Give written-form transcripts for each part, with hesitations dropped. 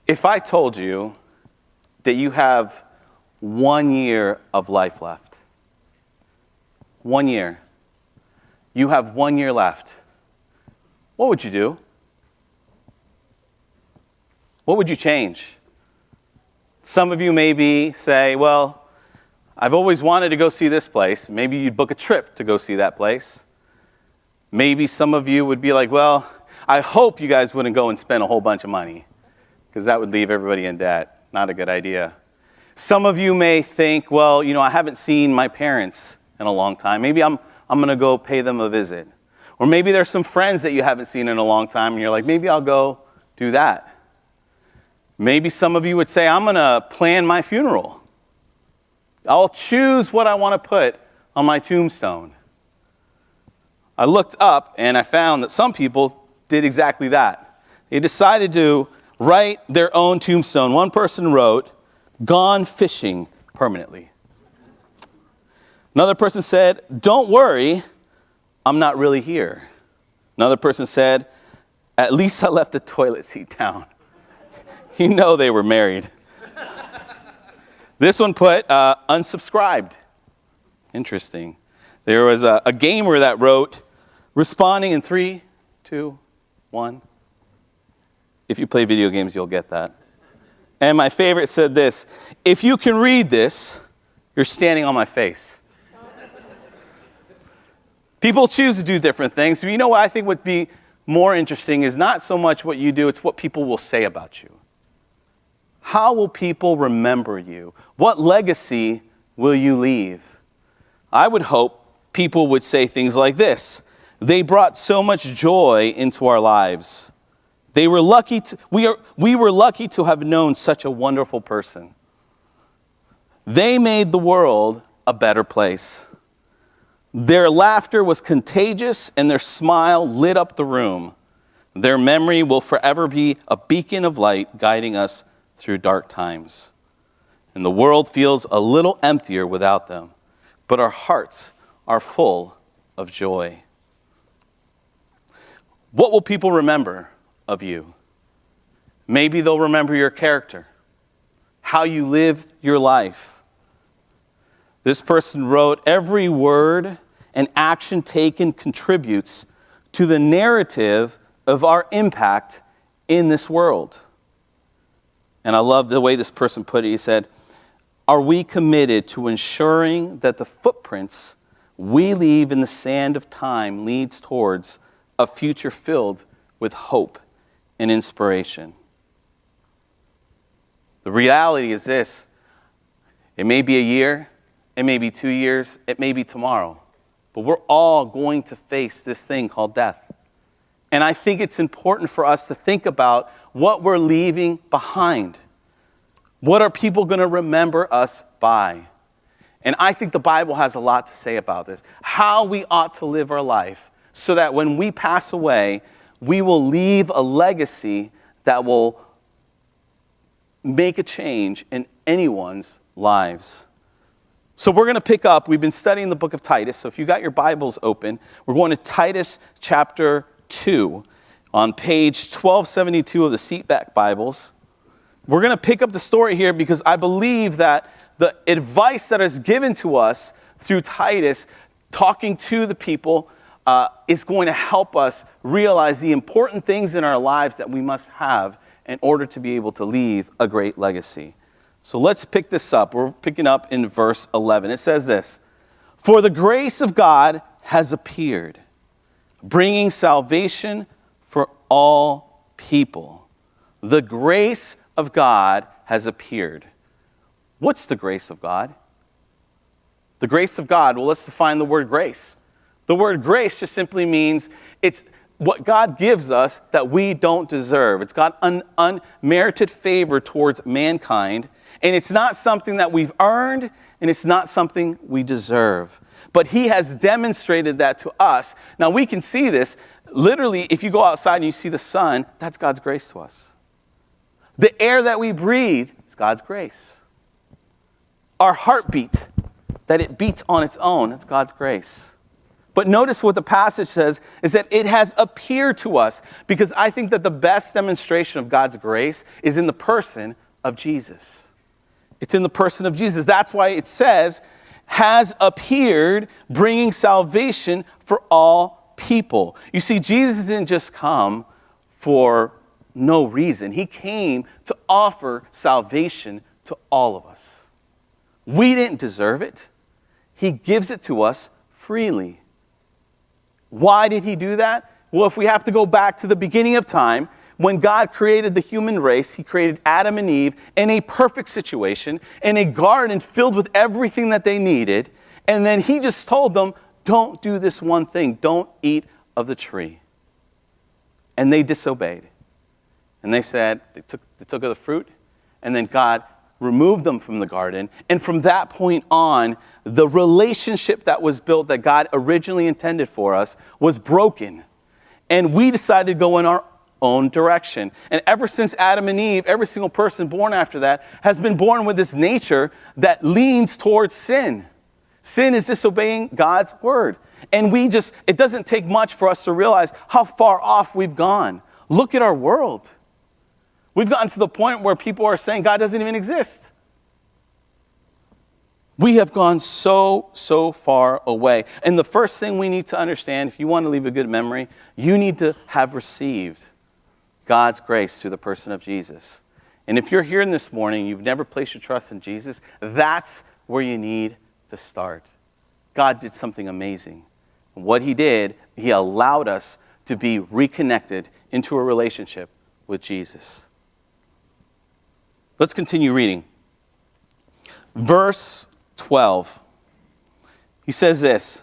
If I told you that you have 1 year of life left, 1 year, you have 1 year left, what would you do? What would you change? Some of you maybe say, well, I've always wanted to go see this place. Maybe you'd book a trip to go see that place. Maybe some of you would be like, well, I hope you guys wouldn't go and spend a whole bunch of money, because that would leave everybody in debt. Not a good idea. Some of you may think, well, I haven't seen my parents in a long time. Maybe I'm going to go pay them a visit. Or maybe there's some friends that you haven't seen in a long time, and you're like, maybe I'll go do that. Maybe some of you would say, I'm going to plan my funeral. I'll choose what I want to put on my tombstone. I looked up and I found that some people did exactly that. They decided to write their own tombstone. One person wrote, "Gone fishing permanently." Another person said, "Don't worry, I'm not really here." Another person said, "At least I left the toilet seat down." They were married. This one put, "Unsubscribed." Interesting. There was a gamer that wrote, "Responding in 3, 2, 1. If you play video games, you'll get that. And my favorite said this, "If you can read this, you're standing on my face." People choose to do different things. But you know what I think would be more interesting is not so much what you do, it's what people will say about you. How will people remember you? What legacy will you leave? I would hope people would say things like this: "They brought so much joy into our lives. We were lucky to have known such a wonderful person. They made the world a better place. Their laughter was contagious and their smile lit up the room. Their memory will forever be a beacon of light guiding us through dark times. And the world feels a little emptier without them, but our hearts are full of joy." What will people remember of you? Maybe they'll remember your character, how you lived your life. This person wrote, "Every word and action taken contributes to the narrative of our impact in this world." And I love the way this person put it. He said, "Are we committed to ensuring that the footprints we leave in the sand of time leads towards a future filled with hope and inspiration?" The reality is this: it may be a year, it may be 2 years, it may be tomorrow, but we're all going to face this thing called death. And I think it's important for us to think about what we're leaving behind. What are people going to remember us by? And I think the Bible has a lot to say about this. How we ought to live our life so that when we pass away, we will leave a legacy that will make a change in anyone's lives. So we're going to pick up, we've been studying the book of Titus. So if you got your Bibles open, we're going to Titus chapter 2 on page 1272 of the Seatback Bibles. We're going to pick up the story here because I believe that the advice that is given to us through Titus, talking to the people, is going to help us realize the important things in our lives that we must have in order to be able to leave a great legacy. So let's pick this up. We're picking up in verse 11. It says this: "For the grace of God has appeared, bringing salvation for all people." The grace of God has appeared. What's the grace of God? The grace of God, well, let's define the word grace. The word grace just simply means it's what God gives us that we don't deserve. It's God's unmerited favor towards mankind, and it's not something that we've earned, and it's not something we deserve. But he has demonstrated that to us. Now, we can see this. Literally, if you go outside and you see the sun, that's God's grace to us. The air that we breathe is God's grace. Our heartbeat, that it beats on its own, it's God's grace. But notice what the passage says is that it has appeared to us, because I think that the best demonstration of God's grace is in the person of Jesus. It's in the person of Jesus. That's why it says, has appeared, bringing salvation for all people. You see, Jesus didn't just come for no reason. He came to offer salvation to all of us. We didn't deserve it. He gives it to us freely. Why did he do that? Well, if we have to go back to the beginning of time, when God created the human race, he created Adam and Eve in a perfect situation, in a garden filled with everything that they needed. And then he just told them, don't do this one thing. Don't eat of the tree. And they disobeyed. And they said, they took of the fruit, and then God removed them from the garden. And from that point on, the relationship that was built that God originally intended for us was broken. And we decided to go in our own direction. And ever since Adam and Eve, every single person born after that has been born with this nature that leans towards sin. Sin is disobeying God's word. And it doesn't take much for us to realize how far off we've gone. Look at our world. We've gotten to the point where people are saying God doesn't even exist. We have gone so far away. And the first thing we need to understand, if you want to leave a good memory, you need to have received God's grace through the person of Jesus. And if you're here this morning, you've never placed your trust in Jesus, that's where you need to start. God did something amazing. And what he did, he allowed us to be reconnected into a relationship with Jesus. Let's continue reading. Verse 12. He says this,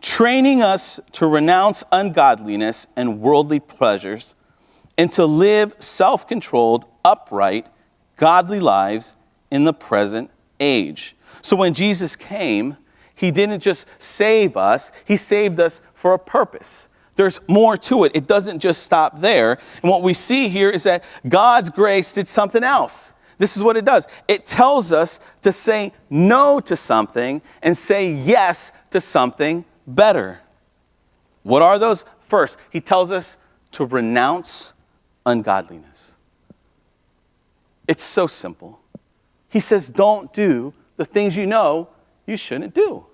training us to renounce ungodliness and worldly pleasures, and to live self-controlled, upright, godly lives in the present age. So when Jesus came, he didn't just save us, he saved us for a purpose. There's more to it. It doesn't just stop there. And what we see here is that God's grace did something else. This is what it does. It tells us to say no to something and say yes to something better. What are those? First, he tells us to renounce ungodliness. It's so simple. He says, don't do the things you know you shouldn't do.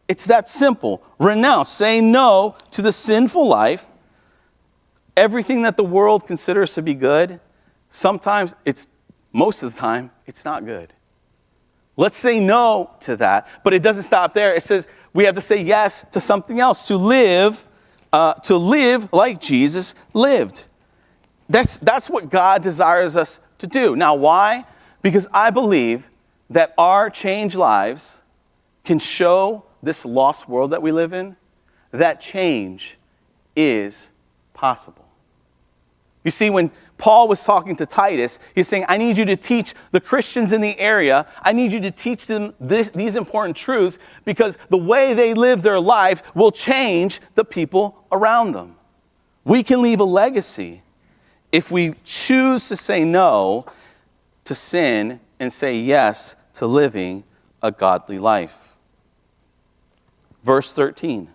It's that simple. Renounce. Say no to the sinful life. Everything that the world considers to be good, most of the time, it's not good. Let's say no to that. But it doesn't stop there. It says we have to say yes to something else, to live like Jesus lived. That's what God desires us to do. Now, why? Because I believe that our changed lives can show this lost world that we live in that change is possible. You see, when Paul was talking to Titus, he's saying, I need you to teach the Christians in the area, I need you to teach them these important truths, because the way they live their life will change the people around them. We can leave a legacy if we choose to say no to sin and say yes to living a godly life. Verse 13.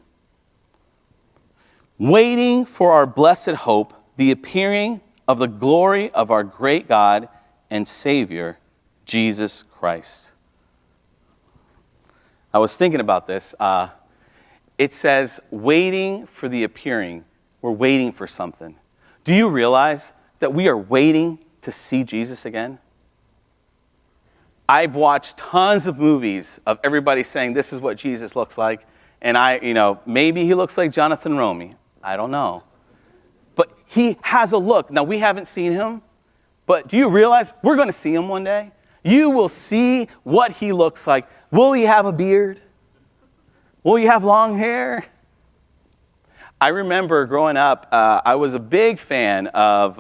Waiting for our blessed hope, the appearing of the glory of our great God and Savior, Jesus Christ. I was thinking about this. It says, waiting for the appearing. We're waiting for something. Do you realize that we are waiting to see Jesus again? I've watched tons of movies of everybody saying this is what Jesus looks like. And maybe he looks like Jonathan Romy. I don't know. But he has a look. Now, we haven't seen him, but do you realize we're going to see him one day? You will see what he looks like. Will he have a beard? Will he have long hair? I remember growing up, I was a big fan of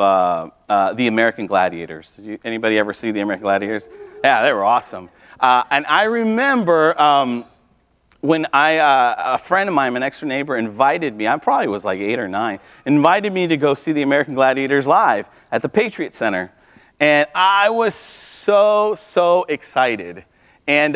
the American Gladiators. Anybody ever see the American Gladiators? Yeah, they were awesome. And I remember when a friend of mine, my next door neighbor, invited me, I probably was like 8 or 9, invited me to go see the American Gladiators live at the Patriot Center. And I was so excited. And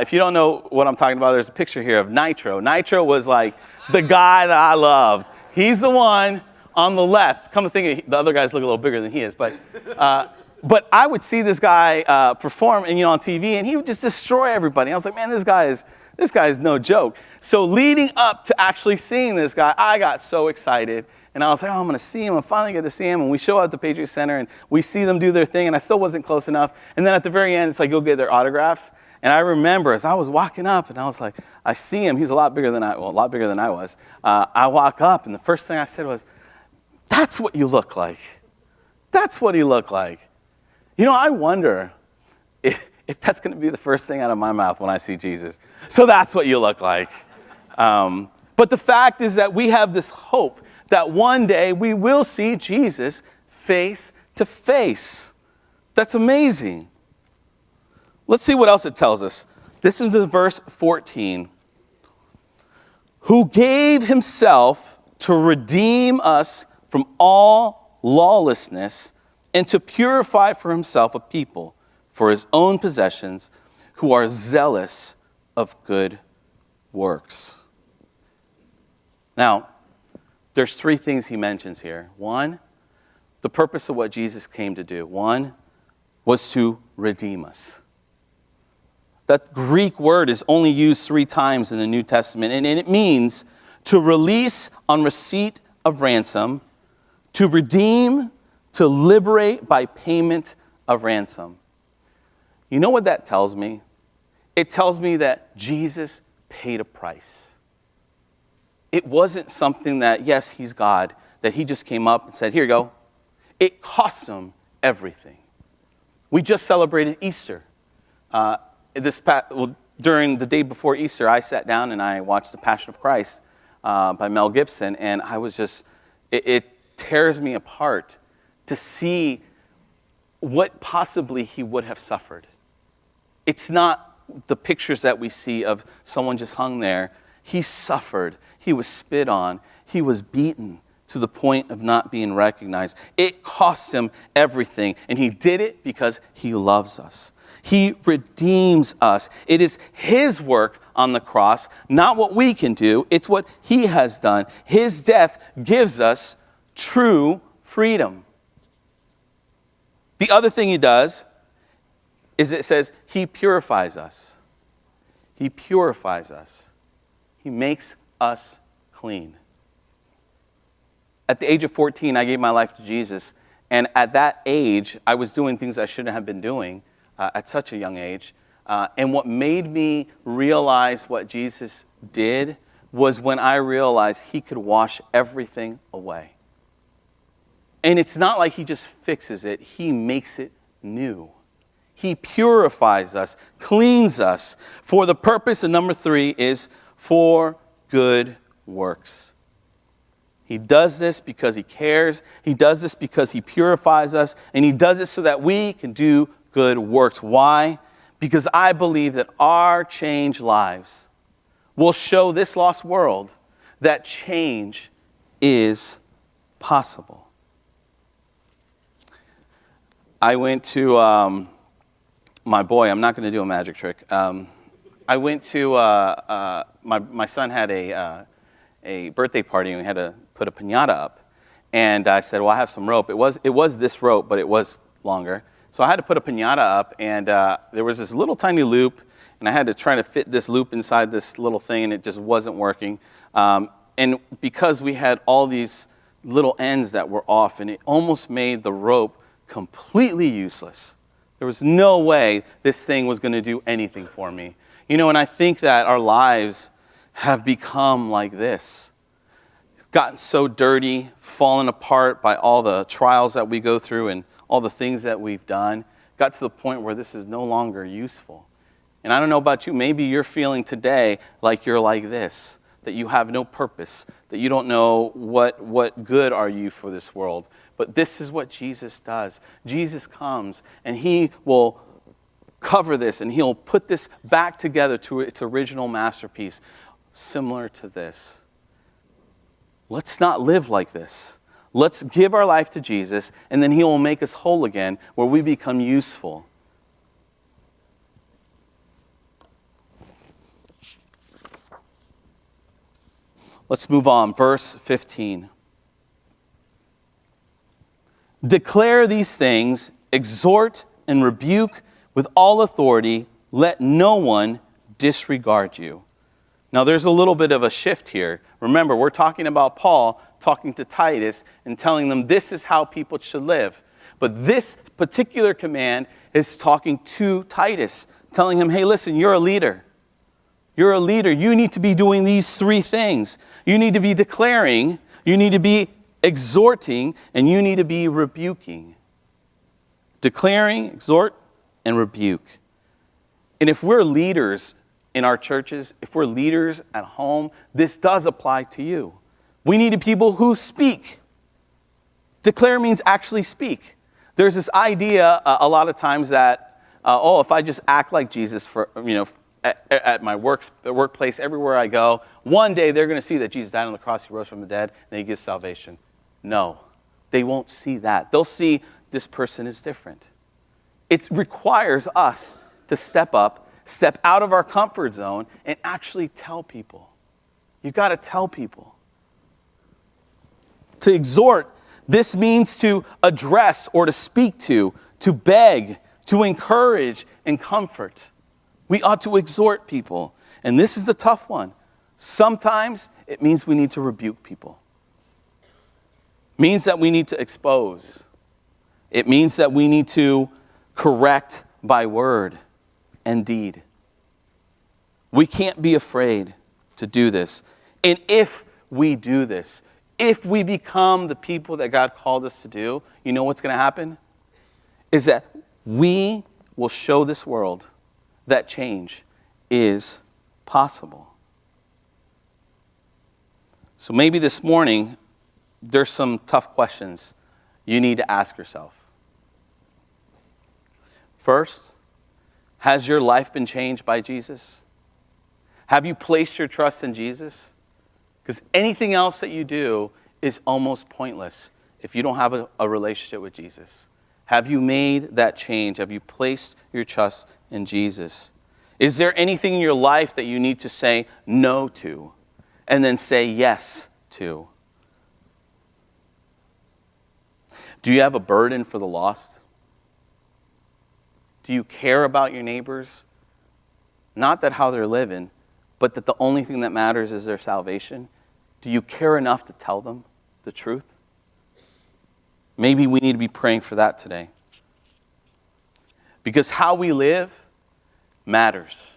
if you don't know what I'm talking about, there's a picture here of Nitro. Nitro was like the guy that I loved. He's the one on the left. Come to think of it, the other guys look a little bigger than he is. But I would see this guy perform and, on TV, and he would just destroy everybody. I was like, man, this guy is no joke. So leading up to actually seeing this guy, I got so excited. And I was like, oh, I'm going to see him. I finally get to see him. And we show up at the Patriot Center, and we see them do their thing, and I still wasn't close enough. And then at the very end, it's like, go get their autographs. And I remember as I was walking up, and I was like, I see him. He's a lot bigger than I was. I walk up, and the first thing I said was, that's what you look like. That's what he looked like. I wonder if that's going to be the first thing out of my mouth when I see Jesus. So that's what you look like. But the fact is that we have this hope that one day we will see Jesus face to face. That's amazing. Let's see what else it tells us. This is in verse 14. Who gave himself to redeem us from all lawlessness and to purify for himself a people for his own possessions who are zealous of good works. Now, there's three things he mentions here. One, the purpose of what Jesus came to do. One was to redeem us. That Greek word is only used 3 times in the New Testament, and it means to release on receipt of ransom, to redeem, to liberate by payment of ransom. You know what that tells me? It tells me that Jesus paid a price. It wasn't something that, yes, he's God, that he just came up and said, here you go. It cost him everything. We just celebrated Easter. During the day before Easter, I sat down and I watched The Passion of Christ by Mel Gibson, and I was just, it tears me apart to see what possibly he would have suffered. It's not the pictures that we see of someone just hung there. He suffered. He was spit on. He was beaten to the point of not being recognized. It cost him everything, and he did it because he loves us. He redeems us. It is his work on the cross, not what we can do. It's what he has done. His death gives us true freedom. The other thing he does is it says he purifies us. He purifies us. He makes us clean. At the age of 14, I gave my life to Jesus. And at that age, I was doing things I shouldn't have been doing at such a young age. And what made me realize what Jesus did was when I realized he could wash everything away. And it's not like he just fixes it. He makes it new. He purifies us, cleans us for the purpose, and number 3 is for good works. He does this because he cares. He does this because he purifies us. And he does it so that we can do good works. Why? Because I believe that our changed lives will show this lost world that change is possible. I went to, my boy, I'm not going to do a magic trick. I went to, my son had a birthday party, and we had to put a piñata up. And I said, well, I have some rope. It was this rope, but it was longer. So I had to put a piñata up, and there was this little tiny loop, and I had to try to fit this loop inside this little thing, and it just wasn't working. And because we had all these little ends that were off, and it almost made the rope completely useless. There was no way this thing was going to do anything for me. And I think that our lives have become like this. Gotten so dirty, fallen apart by all the trials that we go through and all the things that we've done. Got to the point where this is no longer useful. And I don't know about you, maybe you're feeling today like you're like this, that you have no purpose, that you don't know what good are you for this world. But this is what Jesus does. Jesus comes and he will cover this and he'll put this back together to its original masterpiece, similar to this. Let's not live like this. Let's give our life to Jesus, and then he will make us whole again, where we become useful. Let's move on. Verse 15. Declare these things, exhort and rebuke with all authority. Let no one disregard you. Now there's a little bit of a shift here. Remember, we're talking about Paul talking to Titus and telling them this is how people should live. But this particular command is talking to Titus, telling him, hey, listen, you're a leader. You're a leader. You need to be doing these three things. You need to be declaring, you need to be exhorting, and you need to be rebuking. Declaring, exhort, and rebuke. And if we're leaders in our churches, if we're leaders at home, this does apply to you. We need people who speak. Declare means actually speak. There's this idea a lot of times that, if I just act like Jesus at my workplace, everywhere I go, one day they're going to see that Jesus died on the cross, he rose from the dead, and he gives salvation. No, they won't see that. They'll see this person is different. It requires us to step up, step out of our comfort zone, and actually tell people. You've got to tell people. To exhort, this means to address or to speak to beg, to encourage and comfort. We ought to exhort people. And this is the tough one. Sometimes it means we need to rebuke people. It means that we need to expose. It means that we need to correct by word and deed. We can't be afraid to do this. And if we do this, if we become the people that God called us to do, you know what's going to happen? Is that we will show this world that change is possible. So maybe this morning, there's some tough questions you need to ask yourself. First, has your life been changed by Jesus? Have you placed your trust in Jesus? Because anything else that you do is almost pointless if you don't have a relationship with Jesus. Have you made that change? Have you placed your trust in Jesus? Is there anything in your life that you need to say no to and then say yes to? Do you have a burden for the lost? Do you care about your neighbors? Not that how they're living, but that the only thing that matters is their salvation. Do you care enough to tell them the truth? Maybe we need to be praying for that today. Because how we live matters.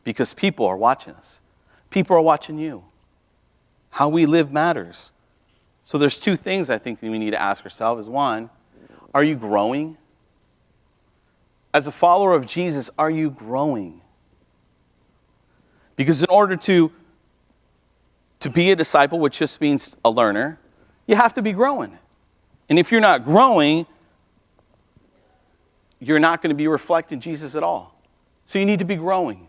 Because people are watching us. People are watching you. How we live matters. So there's two things I think that we need to ask ourselves. One, are you growing? As a follower of Jesus, are you growing? Because in order to be a disciple, which just means a learner, you have to be growing. And if you're not growing, you're not going to be reflecting Jesus at all. So you need to be growing.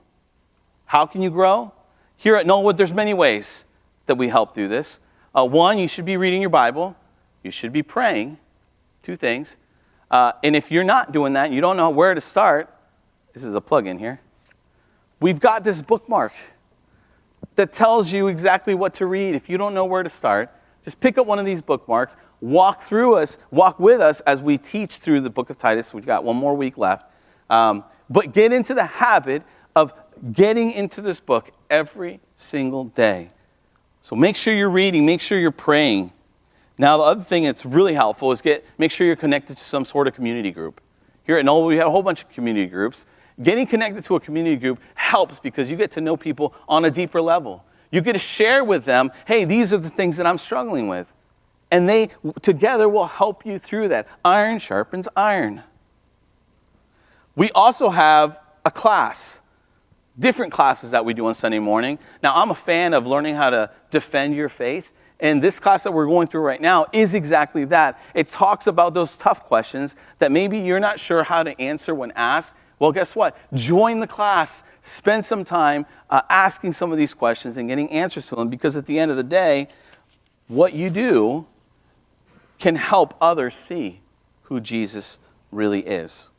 How can you grow? Here at Knollwood, there's many ways that we help do this. One, you should be reading your Bible. You should be praying. Two things. And if you're not doing that, you don't know where to start, this is a plug-in here. We've got this bookmark that tells you exactly what to read. If you don't know where to start, just pick up one of these bookmarks, walk with us as we teach through the book of Titus. We've got one more week left. But get into the habit of getting into this book every single day. So make sure you're reading, make sure you're praying. Now, the other thing that's really helpful is make sure you're connected to some sort of community group. Here at Knollwood, we have a whole bunch of community groups. Getting connected to a community group helps because you get to know people on a deeper level. You get to share with them, hey, these are the things that I'm struggling with. And they together will help you through that. Iron sharpens iron. We also have a class, different classes that we do on Sunday morning. Now, I'm a fan of learning how to defend your faith. And this class that we're going through right now is exactly that. It talks about those tough questions that maybe you're not sure how to answer when asked. Well, guess what? Join the class. Spend some time asking some of these questions and getting answers to them, because at the end of the day, what you do can help others see who Jesus really is.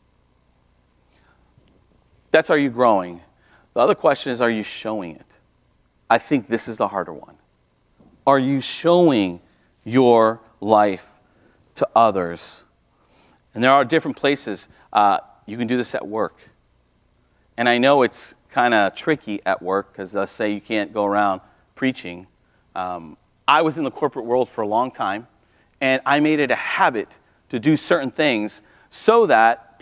That's, are you growing? The other question is, are you showing it? I think this is the harder one. are you showing your life to others? And there are different places. You can do this at work. And I know it's kind of tricky at work because let's say you can't go around preaching. I was in the corporate world for a long time, and I made it a habit to do certain things so that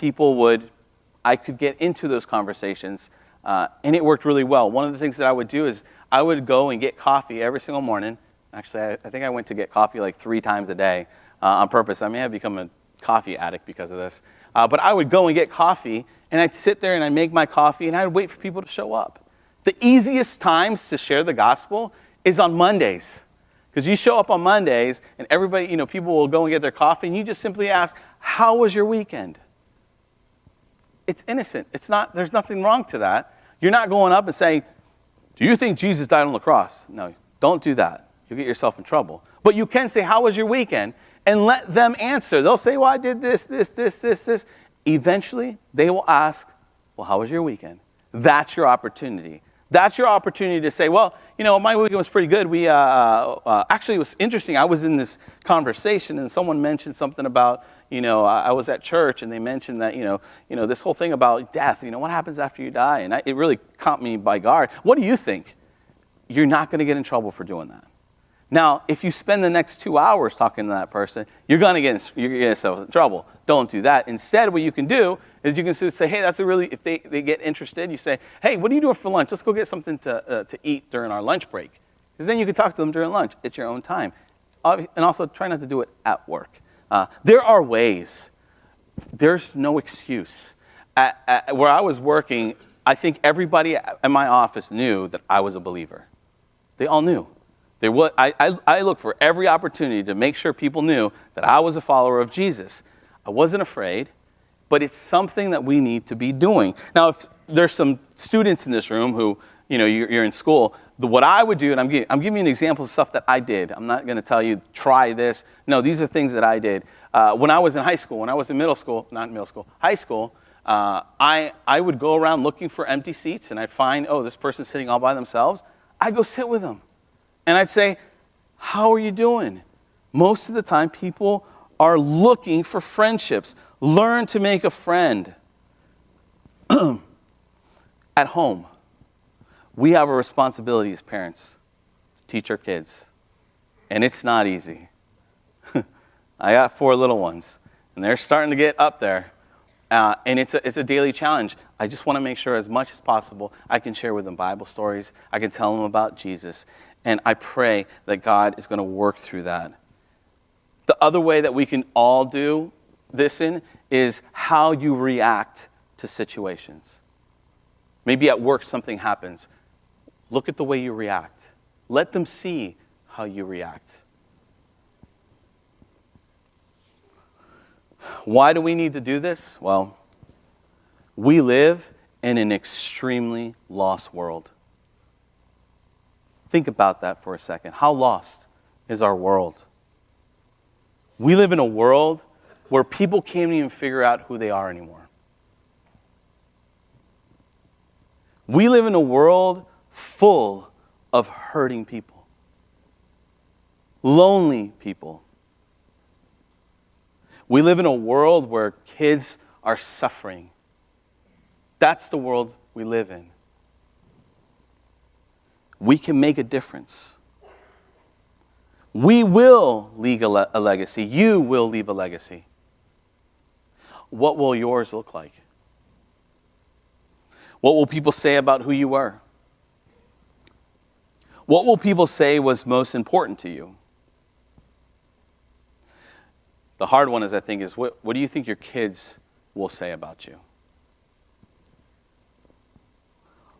I could get into those conversations, and it worked really well. One of the things that I would do is I would go and get coffee every single morning. Actually, I think I went to get coffee like 3 times a day on purpose. I may have become a coffee addict because of this. But I would go and get coffee, and I'd sit there and I'd make my coffee, and I'd wait for people to show up. The easiest times to share the gospel is on Mondays. Because you show up on Mondays, and everybody, people will go and get their coffee, and you just simply ask, how was your weekend? It's innocent. There's nothing wrong to that. You're not going up and saying, do you think Jesus died on the cross? No, don't do that. You'll get yourself in trouble. But you can say, how was your weekend? And let them answer. They'll say, well, I did this. Eventually, they will ask, well, how was your weekend? That's your opportunity. That's your opportunity to say, well, my weekend was pretty good. Actually, it was interesting. I was in this conversation, and someone mentioned something about, I was at church, and they mentioned that, this whole thing about death. What happens after you die? And it really caught me by guard. What do you think? You're not going to get in trouble for doing that. Now, if you spend the next 2 hours talking to that person, you're going to get yourself in trouble. Don't do that. Instead, what you can do is you can say, hey, if they get interested, you say, hey, what are you doing for lunch? Let's go get something to eat during our lunch break. Because then you can talk to them during lunch. It's your own time. And also, try not to do it at work. There are ways. There's no excuse. Where I was working, I think everybody in my office knew that I was a believer. They all knew. I looked for every opportunity to make sure people knew that I was a follower of Jesus. I wasn't afraid, but it's something that we need to be doing. Now, if there's some students in this room who, you're in school, what I would do, and I'm giving you an example of stuff that I did. I'm not going to tell you, try this. No, these are things that I did. When I was in high school, high school, I would go around looking for empty seats, and I'd find, this person's sitting all by themselves. I'd go sit with them. And I'd say, how are you doing? Most of the time, people are looking for friendships. Learn to make a friend. At home, we have a responsibility as parents to teach our kids. And it's not easy. I got 4 little ones, and they're starting to get up there. And it's a daily challenge. I just want to make sure as much as possible I can share with them Bible stories. I can tell them about Jesus. And I pray that God is going to work through that. The other way that we can all do this is how you react to situations. Maybe at work something happens. Look at the way you react. Let them see how you react. Why do we need to do this? Well, we live in an extremely lost world. Think about that for a second. How lost is our world? We live in a world where people can't even figure out who they are anymore. We live in a world full of hurting people, lonely people. We live in a world where kids are suffering. That's the world we live in. We can make a difference. We will leave a legacy. You will leave a legacy. What will yours look like? What will people say about who you were? What will people say was most important to you? The hard one is, I think, is what do you think your kids will say about you?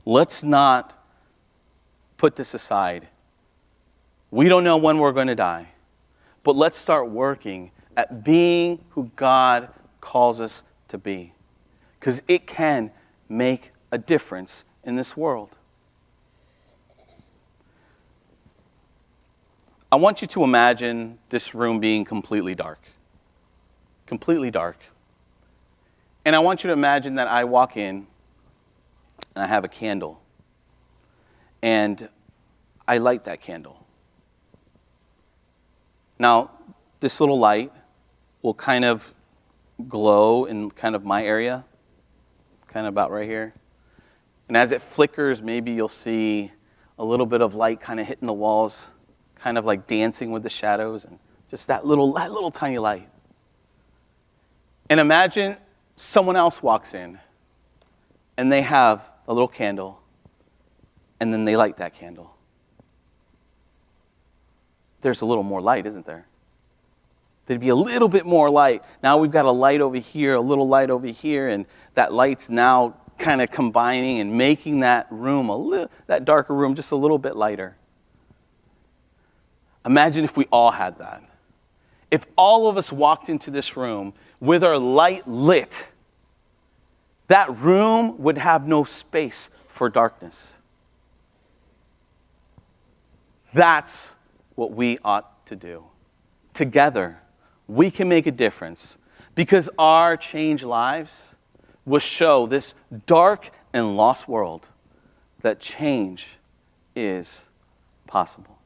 Let's not put this aside. We don't know when we're going to die, but let's start working at being who God calls us to be, because it can make a difference in this world. I want you to imagine this room being completely dark. Completely dark. And I want you to imagine that I walk in and I have a candle. And I light that candle. Now, this little light will kind of glow in kind of my area, kind of about right here. And as it flickers, maybe you'll see a little bit of light kind of hitting the walls, kind of like dancing with the shadows, and just that little tiny light. And imagine someone else walks in, and they have a little candle, and then they light that candle. There's a little more light, isn't there? There'd be a little bit more light. Now we've got a light over here, a little light over here, and that light's now kind of combining and making that room, that darker room, just a little bit lighter. Imagine if we all had that. If all of us walked into this room with our light lit, that room would have no space for darkness. That's what we ought to do. Together, we can make a difference because our changed lives will show this dark and lost world that change is possible.